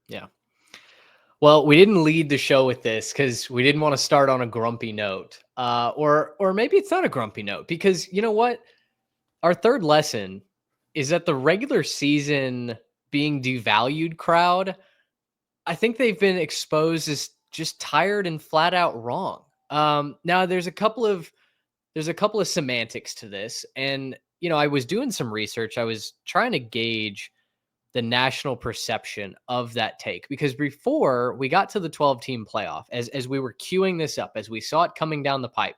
Yeah. Well, we didn't lead the show with this because we didn't want to start on a grumpy note, or maybe it's not a grumpy note because you know what? Our third lesson is that the regular season being devalued crowd, I think they've been exposed as just tired and flat out wrong. Now there's a couple of semantics to this, and I was doing some research. I was trying to gauge the national perception of that take because before we got to the 12 team playoff, as we were queuing this up, as we saw it coming down the pipe,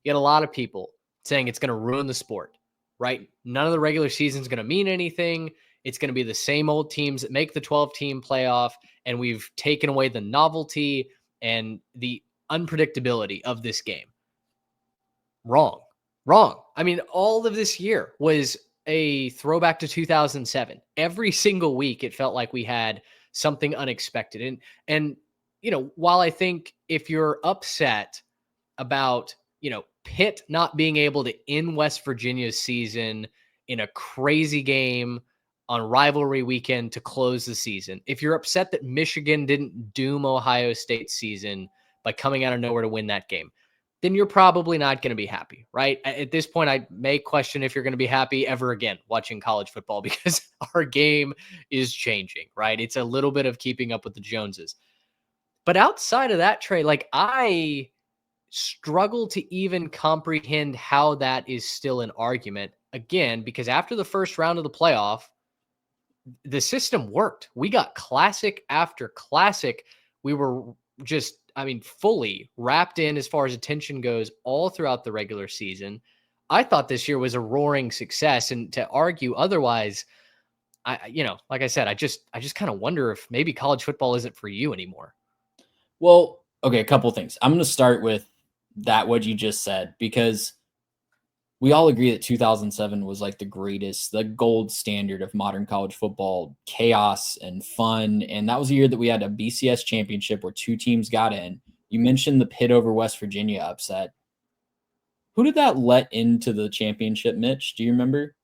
you had a lot of people saying it's going to ruin the sport, right? None of the regular season is going to mean anything. It's going to be the same old teams that make the 12 team playoff, and we've taken away the novelty and the unpredictability of this game. Wrong. Wrong. I mean, all of this year was a throwback to 2007. Every single week it felt like we had something unexpected. And while I think if you're upset about, Pitt not being able to end West Virginia's season in a crazy game on rivalry weekend to close the season, if you're upset that Michigan didn't doom Ohio State's season by coming out of nowhere to win that game, then you're probably not going to be happy, right? At this point, I may question if you're going to be happy ever again watching college football because our game is changing, right? It's a little bit of keeping up with the Joneses. But outside of that, Trey, like I struggle to even comprehend how that is still an argument. Again, because after the first round of the playoff, the system worked. We got classic after classic. We were just, fully wrapped in as far as attention goes all throughout the regular season. I thought this year was a roaring success, and to argue otherwise, like I said, I just kind of wonder if maybe college football isn't for you anymore. Well, okay, a couple things. I'm going to start with what you just said, because we all agree that 2007 was like the gold standard of modern college football, chaos and fun. And that was a year that we had a BCS championship where two teams got in. You mentioned the Pitt over West Virginia upset. Who did that let into the championship, Mitch? Do you remember?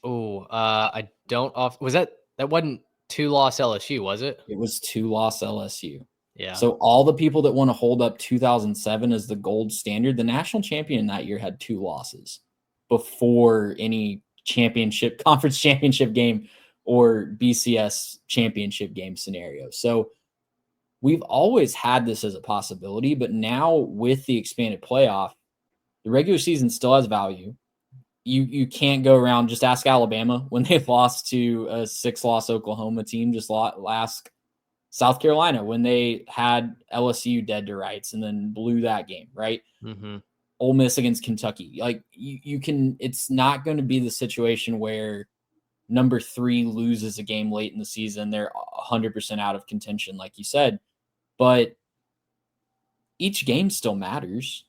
Oh, I don't was that wasn't 2-loss LSU, was it? It was 2-loss LSU. Yeah. So all the people that want to hold up 2007 as the gold standard, the national champion in that year had 2 losses before any conference championship game or BCS championship game scenario. So we've always had this as a possibility, but now with the expanded playoff, the regular season still has value. You can't go around, just ask Alabama when they lost to a 6-loss Oklahoma team, just ask South Carolina when they had LSU dead to rights and then blew that game, right? Mm-hmm. Ole Miss against Kentucky. Like you can, it's not going to be the situation where number 3 loses a game late in the season. They're 100% out of contention, like you said, but each game still matters.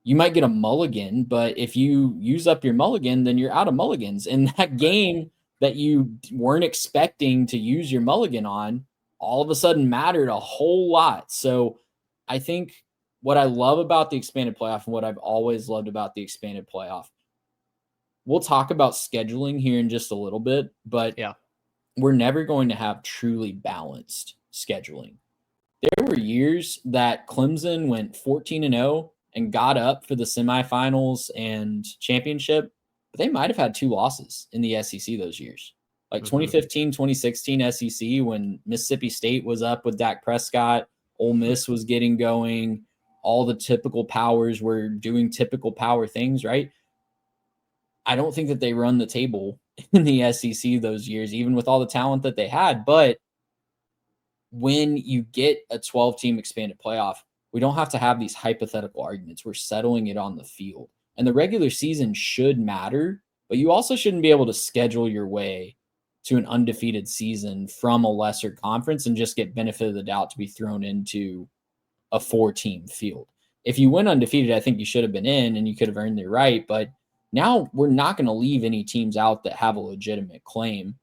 You might get a mulligan, but if you use up your mulligan, then you're out of mulligans. And that game that you weren't expecting to use your mulligan on all of a sudden mattered a whole lot. So I think what I love about the expanded playoff and what I've always loved about the expanded playoff, we'll talk about scheduling here in just a little bit, but yeah, we're never going to have truly balanced scheduling. There were years that Clemson went 14-0 and got up for the semifinals and championship, but they might have had 2 losses in the SEC those years. Like 2015, 2016 SEC, when Mississippi State was up with Dak Prescott, Ole Miss was getting going, all the typical powers were doing typical power things, right? I don't think that they run the table in the SEC those years, even with all the talent that they had. But when you get a 12-team expanded playoff, we don't have to have these hypothetical arguments. We're settling it on the field. And the regular season should matter, but you also shouldn't be able to schedule your way to an undefeated season from a lesser conference and just get benefit of the doubt to be thrown into a 4-team field. If you went undefeated, I think you should have been in and you could have earned your right. But now we're not going to leave any teams out that have a legitimate claim.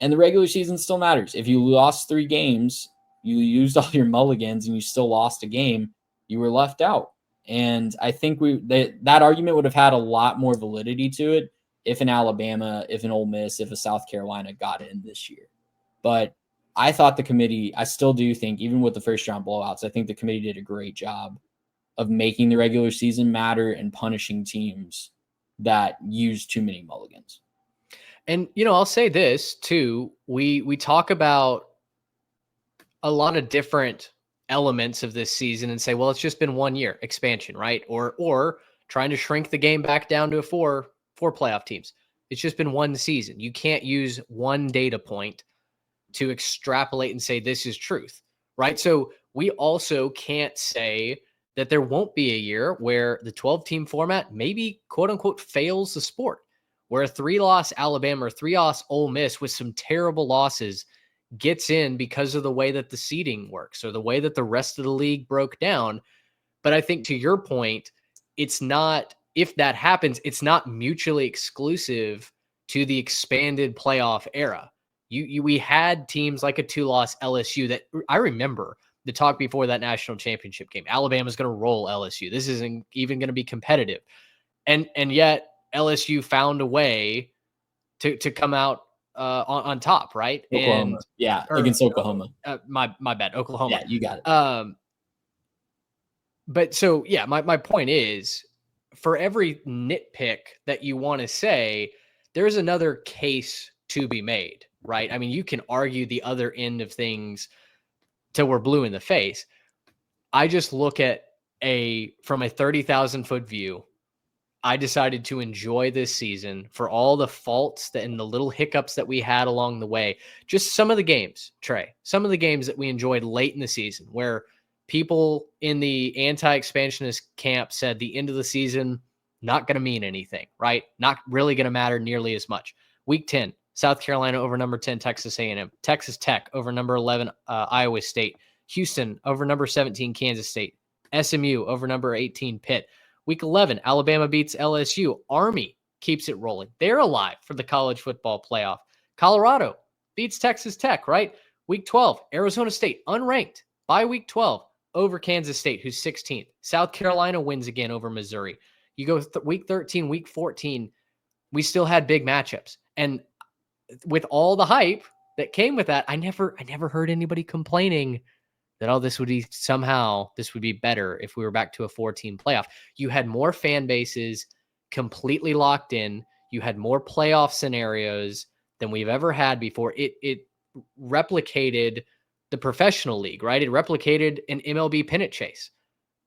And the regular season still matters. If you lost 3 games, you used all your mulligans and you still lost a game, you were left out. And I think that argument would have had a lot more validity to it if an Alabama, if an Ole Miss, if a South Carolina got in this year. But I thought the committee, I still do think, even with the first round blowouts, I think the committee did a great job of making the regular season matter and punishing teams that use too many mulligans. And, I'll say this too. We talk about a lot of different elements of this season and say, well, it's just been 1 year expansion, right? Or trying to shrink the game back down to four playoff teams. It's just been one season. You can't use one data point to extrapolate and say this is truth, right? So we also can't say that there won't be a year where the 12-team format maybe quote unquote fails the sport, where a 3-loss Alabama or 3-loss Ole Miss with some terrible losses gets in because of the way that the seeding works or the way that the rest of the league broke down. But I think to your point, it's not, if that happens, it's not mutually exclusive to the expanded playoff era. We had teams like a 2-loss LSU that I remember the talk before that national championship game. Alabama's going to roll LSU. This isn't even going to be competitive. And yet LSU found a way to come out on top, right? Oklahoma. Against Oklahoma. My bad. Oklahoma. Yeah, you got it. But so, yeah, my point is, for every nitpick that you want to say, there's another case to be made, right? I mean, you can argue the other end of things till we're blue in the face. I just look at from a 30,000 foot view. I decided to enjoy this season for all the faults and the little hiccups that we had along the way. Just some of the games, Trey, some of the games that we enjoyed late in the season where people in the anti-expansionist camp said the end of the season, not going to mean anything, right? Not really going to matter nearly as much. Week 10, South Carolina over number 10, Texas A&M. Texas Tech over number 11, Iowa State. Houston over number 17, Kansas State. SMU over number 18, Pitt. Week 11, Alabama beats LSU. Army keeps it rolling. They're alive for the college football playoff. Colorado beats Texas Tech, right? Week 12, Arizona State, unranked by week 12 over Kansas State, who's 16th. South Carolina wins again over Missouri. You go week 13, week 14, we still had big matchups. And with all the hype that came with that, I never heard anybody complaining that, this would be better if we were back to a 4-team playoff. You had more fan bases completely locked in. You had more playoff scenarios than we've ever had before. It replicated the professional league, right? It replicated an MLB pennant chase,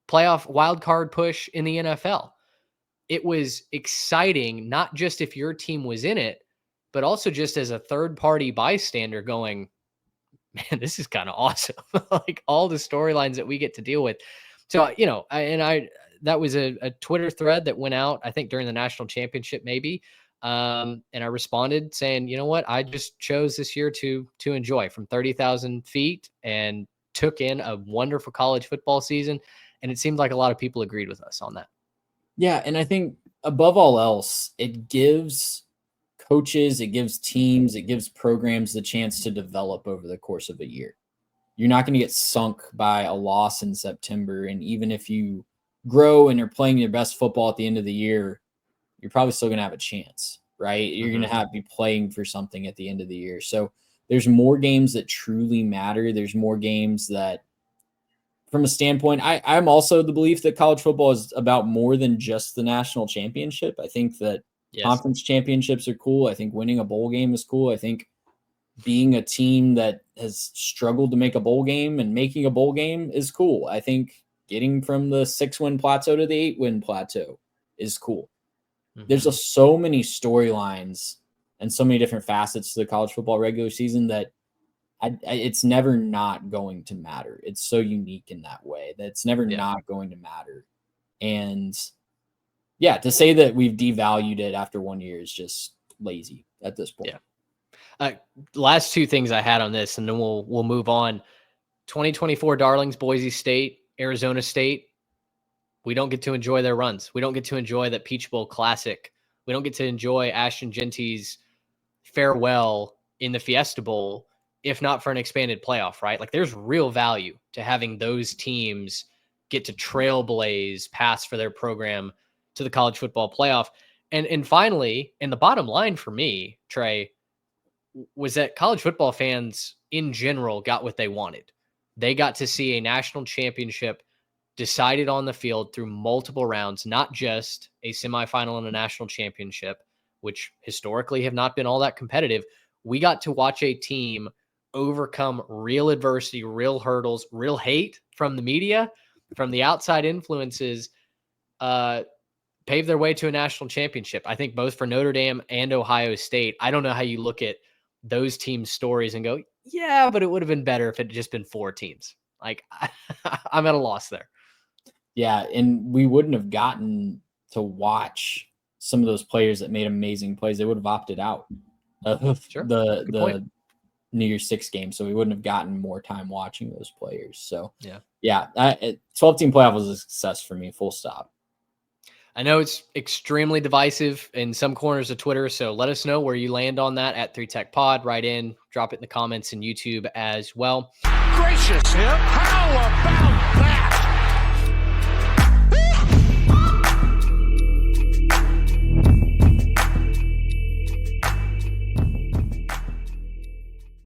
playoff wild card push in the NFL. It was exciting, not just if your team was in it, but also just as a third-party bystander going, man, this is kind of awesome. Like all the storylines that we get to deal with. So, that was a Twitter thread that went out, I think during the national championship, maybe. And I responded saying, you know what, I just chose this year to enjoy from 30,000 feet and took in a wonderful college football season. And it seemed like a lot of people agreed with us on that. Yeah. And I think above all else, it gives coaches, it gives teams, it gives programs the chance to develop over the course of a year. You're not going to get sunk by a loss in September. And even if you grow and you're playing your best football at the end of the year, you're probably still going to have a chance, right? You're going to be playing for something at the end of the year. So there's more games that truly matter. There's more games that, from a standpoint, I'm also the belief that college football is about more than just the national championship. I think that conference championships are cool. I think winning a bowl game is cool. I think being a team that has struggled to make a bowl game and making a bowl game is cool. I think getting from the 6-win plateau to the 8-win plateau is cool. There's so many storylines and so many different facets to the college football regular season that it's never not going to matter. It's so unique in that way that it's never not going to matter. And yeah, to say that we've devalued it after 1 year is just lazy at this point. Yeah. Last two things I had on this, and then we'll move on. 2024 Darlings, Boise State, Arizona State. We don't get to enjoy their runs. We don't get to enjoy that Peach Bowl Classic. We don't get to enjoy Ashton Genty's farewell in the Fiesta Bowl, if not for an expanded playoff, right? Like there's real value to having those teams get to trailblaze pass for their program to the college football playoff. And finally, and the bottom line for me, Trey, was that college football fans in general got what they wanted. They got to see a national championship decided on the field through multiple rounds, not just a semifinal and a national championship, which historically have not been all that competitive. We got to watch a team overcome real adversity, real hurdles, real hate from the media, from the outside influences, pave their way to a national championship. I think both for Notre Dame and Ohio State. I don't know how you look at those teams' stories and go, yeah, but it would have been better if it had just been 4 teams. Like, I'm at a loss there. Yeah, and we wouldn't have gotten to watch some of those players that made amazing plays. They would have opted out of Sure. the New Year's Six game, so we wouldn't have gotten more time watching those players. So yeah, 12-team playoff was a success for me. Full stop. I know it's extremely divisive in some corners of Twitter, so let us know where you land on that at 3TechPod. Write in, drop it in the comments in YouTube as well. Gracious him! How about that?